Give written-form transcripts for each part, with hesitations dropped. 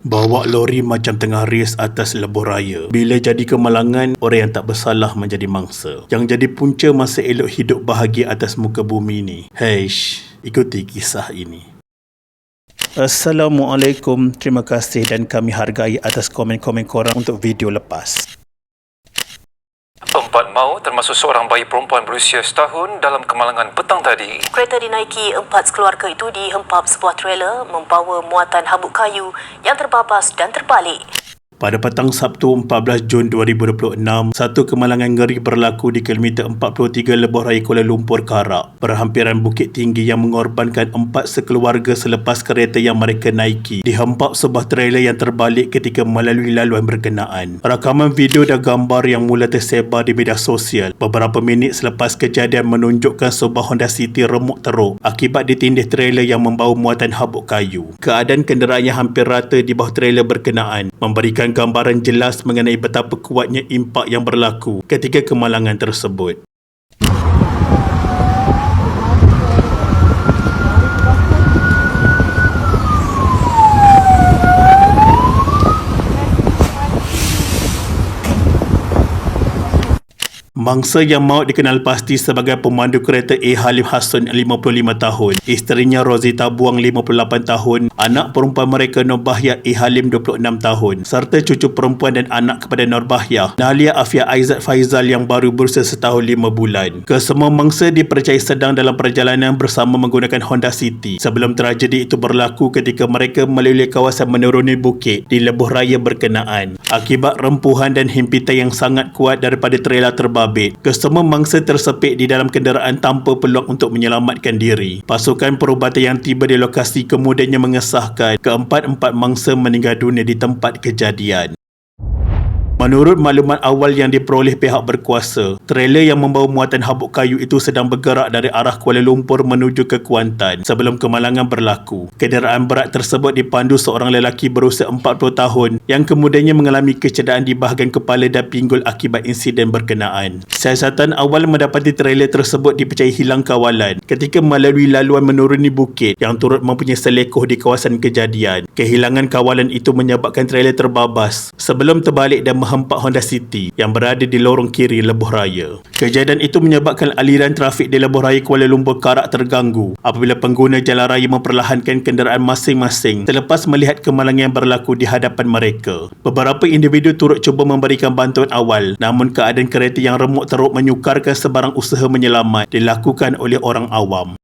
Bawa lori macam tengah race atas lebuh raya. Bila jadi kemalangan, orang yang tak bersalah menjadi mangsa. Yang jadi punca masa elok hidup bahagia atas muka bumi ni. Heish, ikuti kisah ini. Assalamualaikum, terima kasih dan kami hargai atas komen-komen korang untuk video lepas. 4 maut termasuk seorang bayi perempuan berusia setahun dalam kemalangan petang tadi. Kereta dinaiki 4 sekeluarga itu dihempap sebuah trailer membawa muatan habuk kayu yang terbabas dan terbalik. Pada petang Sabtu 14 Jun 2026, satu kemalangan ngeri berlaku di kilometer 43 Lebuh Raya Kuala Lumpur, Karak, berhampiran Bukit Tinggi yang mengorbankan 4 sekeluarga selepas kereta yang mereka naiki dihempap sebuah trailer yang terbalik ketika melalui laluan berkenaan. Rakaman video dan gambar yang mula tersebar di media sosial beberapa minit selepas kejadian menunjukkan sebuah Honda City remuk teruk akibat ditindih trailer yang membawa muatan habuk kayu. Keadaan kenderaan yang hampir rata di bawah trailer berkenaan memberikan gambaran jelas mengenai betapa kuatnya impak yang berlaku ketika kemalangan tersebut. Mangsa yang maut dikenal pasti sebagai pemandu kereta A. Halim Hassan 55 tahun, isterinya Rozita Buang 58 tahun, anak perempuan mereka Nur Bahyah A. Halim 26 tahun, serta cucu perempuan dan anak kepada Nur Bahyah, Nahlia Afia Aizat Faizal yang baru berusia setahun 5 bulan. Kesemua mangsa dipercayai sedang dalam perjalanan bersama menggunakan Honda City sebelum tragedi itu berlaku ketika mereka melalui kawasan menuruni bukit di lebuh raya berkenaan. Akibat rempuhan dan himpitan yang sangat kuat daripada trailer terbabit, kesemua mangsa tersepit di dalam kenderaan tanpa peluang untuk menyelamatkan diri. Pasukan perubatan yang tiba di lokasi kemudiannya mengesahkan keempat-empat mangsa meninggal dunia di tempat kejadian. Menurut maklumat awal yang diperoleh pihak berkuasa, trailer yang membawa muatan habuk kayu itu sedang bergerak dari arah Kuala Lumpur menuju ke Kuantan sebelum kemalangan berlaku. Kenderaan berat tersebut dipandu seorang lelaki berusia 40 tahun yang kemudiannya mengalami kecederaan di bahagian kepala dan pinggul akibat insiden berkenaan. Siasatan awal mendapati trailer tersebut dipercayai hilang kawalan ketika melalui laluan menuruni bukit yang turut mempunyai selekoh di kawasan kejadian. Kehilangan kawalan itu menyebabkan trailer terbabas sebelum terbalik dan hempap Honda City yang berada di lorong kiri lebuh raya. Kejadian itu menyebabkan aliran trafik di lebuh raya Kuala Lumpur Karak terganggu apabila pengguna jalan raya memperlahankan kenderaan masing-masing selepas melihat kemalangan yang berlaku di hadapan mereka. Beberapa individu turut cuba memberikan bantuan awal, namun keadaan kereta yang remuk teruk menyukarkan sebarang usaha menyelamat dilakukan oleh orang awam.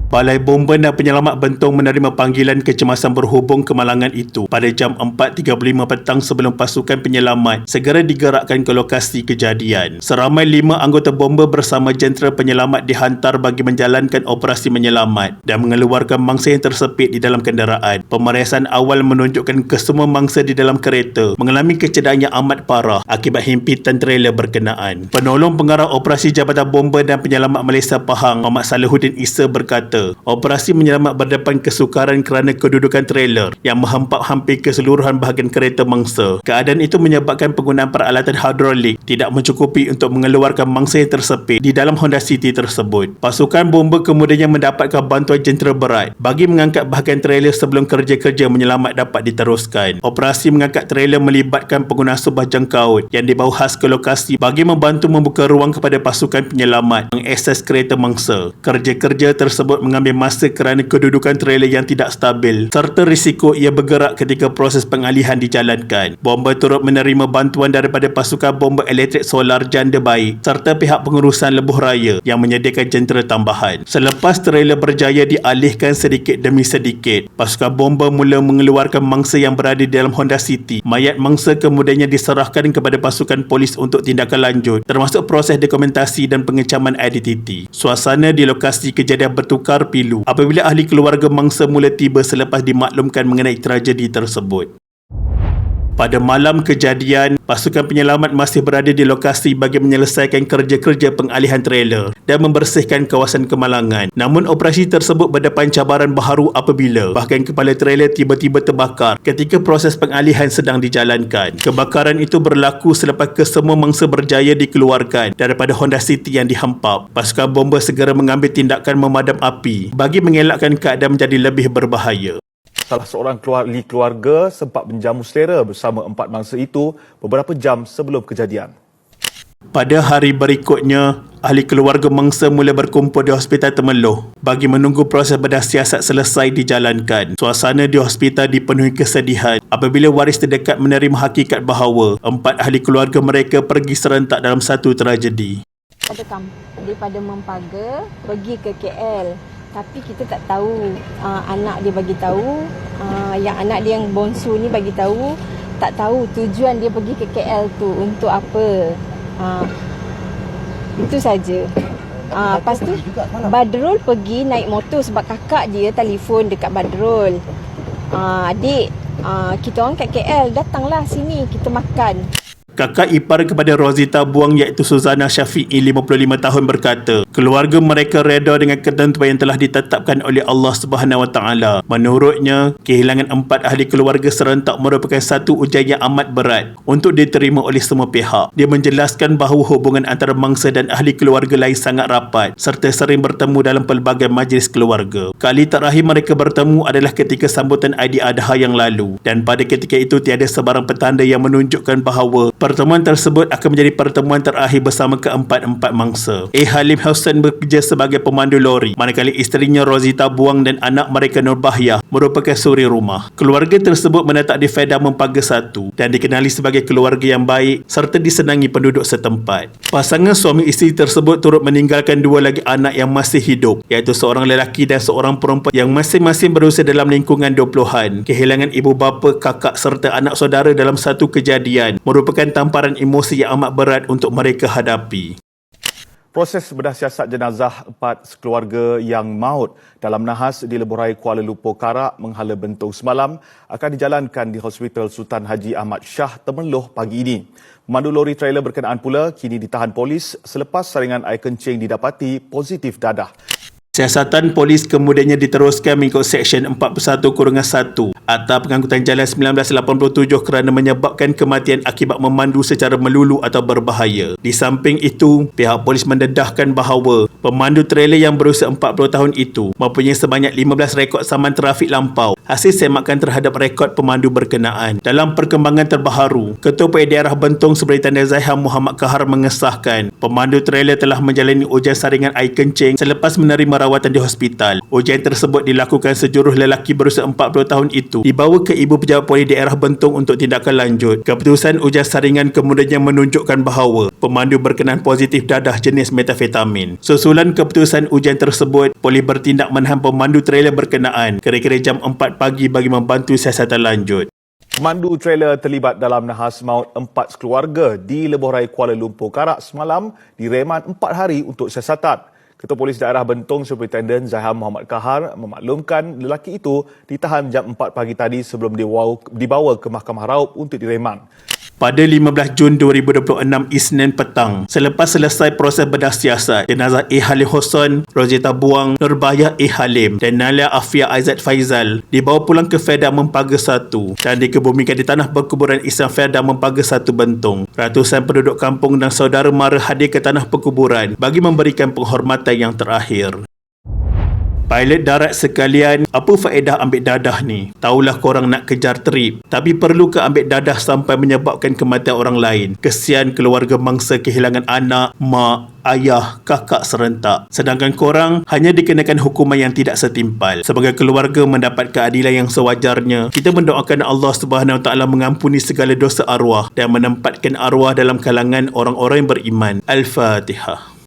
Balai Bomba dan Penyelamat Bentong menerima panggilan kecemasan berhubung kemalangan itu pada jam 4.35 petang sebelum pasukan penyelamat segera digerakkan ke lokasi kejadian. Seramai 5 anggota bomba bersama jentera penyelamat dihantar bagi menjalankan operasi menyelamat dan mengeluarkan mangsa yang tersepit di dalam kenderaan. Pemeriksaan awal menunjukkan kesemua mangsa di dalam kereta mengalami kecederaan yang amat parah akibat himpitan trailer berkenaan. Penolong Pengarah Operasi Jabatan Bomba dan Penyelamat Malaysia Pahang, Muhammad Salihuddin Issa berkata, operasi menyelamat berdepan kesukaran kerana kedudukan trailer yang menghempap hampir keseluruhan bahagian kereta mangsa. Keadaan itu menyebabkan penggunaan peralatan hidrolik tidak mencukupi untuk mengeluarkan mangsa yang tersepit di dalam Honda City tersebut. Pasukan bomba kemudiannya mendapatkan bantuan jentera berat bagi mengangkat bahagian trailer sebelum kerja-kerja menyelamat dapat diteruskan. Operasi mengangkat trailer melibatkan penggunaan subah jangkaut yang dibawa khas ke lokasi bagi membantu membuka ruang kepada pasukan penyelamat mengakses kereta mangsa. Kerja-kerja tersebut mengambil masa kerana kedudukan trailer yang tidak stabil serta risiko ia bergerak ketika proses pengalihan dijalankan. Bomba turut menerima bantuan daripada pasukan bomba elektrik solar janda baik serta pihak pengurusan lebuh raya yang menyediakan jentera tambahan. Selepas trailer berjaya dialihkan sedikit demi sedikit, pasukan bomba mula mengeluarkan mangsa yang berada di dalam Honda City. Mayat mangsa kemudiannya diserahkan kepada pasukan polis untuk tindakan lanjut termasuk proses dokumentasi dan pengecaman identiti. Suasana di lokasi kejadian bertukar pilu apabila ahli keluarga mangsa mula tiba selepas dimaklumkan mengenai tragedi tersebut. Pada malam kejadian, pasukan penyelamat masih berada di lokasi bagi menyelesaikan kerja-kerja pengalihan trailer dan membersihkan kawasan kemalangan. Namun operasi tersebut berdepan cabaran baharu apabila bahagian kepala trailer tiba-tiba terbakar ketika proses pengalihan sedang dijalankan. Kebakaran itu berlaku selepas kesemua mangsa berjaya dikeluarkan daripada Honda City yang dihempap. Pasukan bomba segera mengambil tindakan memadam api bagi mengelakkan keadaan menjadi lebih berbahaya. Salah seorang ahli keluarga sempat menjamu selera bersama 4 mangsa itu beberapa jam sebelum kejadian. Pada hari berikutnya, ahli keluarga mangsa mula berkumpul di Hospital Temeloh bagi menunggu proses bedah siasat selesai dijalankan. Suasana di hospital dipenuhi kesedihan apabila waris terdekat menerima hakikat bahawa 4 ahli keluarga mereka pergi serentak dalam satu tragedi. Daripada Mempaga pergi ke KL, tapi kita tak tahu, anak dia bagi tahu, yang anak dia yang bongsu ni bagi tahu, tak tahu tujuan dia pergi ke KL tu untuk apa. Itu saja. Lepas tu Badrul pergi naik motor sebab kakak dia telefon dekat Badrul. Adik, kita orang kat KL, datanglah sini kita makan. Kakak ipar kepada Rozita Buang iaitu Suzana Syafi'i 55 tahun berkata, keluarga mereka reda dengan ketentuan yang telah ditetapkan oleh Allah Subhanahu Wa Taala. Menurutnya, kehilangan 4 ahli keluarga serentak merupakan satu ujian yang amat berat untuk diterima oleh semua pihak. Dia menjelaskan bahawa hubungan antara mangsa dan ahli keluarga lain sangat rapat serta sering bertemu dalam pelbagai majlis keluarga. Kali terakhir mereka bertemu adalah ketika sambutan Aidiladha yang lalu, dan pada ketika itu tiada sebarang petanda yang menunjukkan bahawa pertemuan tersebut akan menjadi pertemuan terakhir bersama keempat-empat mangsa. Halim Hussein bekerja sebagai pemandu lori, manakala isterinya Rozita Buang dan anak mereka Nur Bahyah merupakan suri rumah. Keluarga tersebut menetap di Fedah Mempaga 1 dan dikenali sebagai keluarga yang baik serta disenangi penduduk setempat. Pasangan suami isteri tersebut turut meninggalkan 2 lagi anak yang masih hidup, iaitu seorang lelaki dan seorang perempuan yang masing-masing berusia dalam lingkungan 20-an. Kehilangan ibu bapa, kakak serta anak saudara dalam satu kejadian merupakan tamparan emosi yang amat berat untuk mereka hadapi. Proses bedah siasat jenazah 4 sekeluarga yang maut dalam nahas di Lebuh Kuala Lumpur Karak menghala Bentong semalam akan dijalankan di Hospital Sultan Haji Ahmad Shah Temeloh pagi ini. Pemandu lori trailer berkenaan pula kini ditahan polis selepas saringan air kencing didapati positif dadah. Siasatan polis kemudiannya diteruskan mengikut Seksyen 41-1 Akta Pengangkutan Jalan 1987 kerana menyebabkan kematian akibat memandu secara melulu atau berbahaya. Di samping itu, pihak polis mendedahkan bahawa pemandu trailer yang berusia 40 tahun itu mempunyai sebanyak 15 rekod saman trafik lampau hasil semakan terhadap rekod pemandu berkenaan. Dalam perkembangan terbaharu, Ketua Daerah Bentong Seberi Tanda Zaham Muhammad Kahar mengesahkan pemandu trailer telah menjalani ujian saringan air kencing selepas menerima rawatan di hospital. Ujian tersebut dilakukan sejuruh lelaki berusia 40 tahun itu dibawa ke Ibu Pejabat Polis Daerah Bentong untuk tindakan lanjut. Keputusan ujian saringan kemudiannya menunjukkan bahawa pemandu berkenaan positif dadah jenis metafetamin. Susulan keputusan ujian tersebut, polis bertindak menahan pemandu trailer berkenaan kira-kira jam 4 pagi bagi membantu siasatan lanjut. Pemandu trailer terlibat dalam nahas maut 4 sekeluarga di Lebuh Raya Kuala Lumpur Karak semalam direman 4 hari untuk siasatan. Ketua Polis Daerah Bentong Superintendent Zaham Muhammad Kahar memaklumkan lelaki itu ditahan jam 4 pagi tadi sebelum dibawa ke Mahkamah Raup untuk direman. Pada 15 Jun 2026 Isnin petang, selepas selesai proses bedah siasat, jenazah Halim Hussein, Rozita Buang, Nur Bahyah Halim dan Nalia Afia Aizat Faizal dibawa pulang ke Fedah Mempaga 1 dan dikebumikan di tanah perkuburan Islam Fedah Mempaga 1 Bentong. Ratusan penduduk kampung dan saudara mara hadir ke tanah perkuburan bagi memberikan penghormatan yang terakhir. Pilot darat sekalian, apa faedah ambil dadah ni? Tahulah korang nak kejar trip, tapi perlu ke ambil dadah sampai menyebabkan kematian orang lain? Kesian keluarga mangsa kehilangan anak, mak, ayah, kakak serentak. Sedangkan korang hanya dikenakan hukuman yang tidak setimpal. Sebagai keluarga mendapat keadilan yang sewajarnya, kita mendoakan Allah Subhanahu Wa Taala mengampuni segala dosa arwah dan menempatkan arwah dalam kalangan orang-orang yang beriman. Al-Fatihah.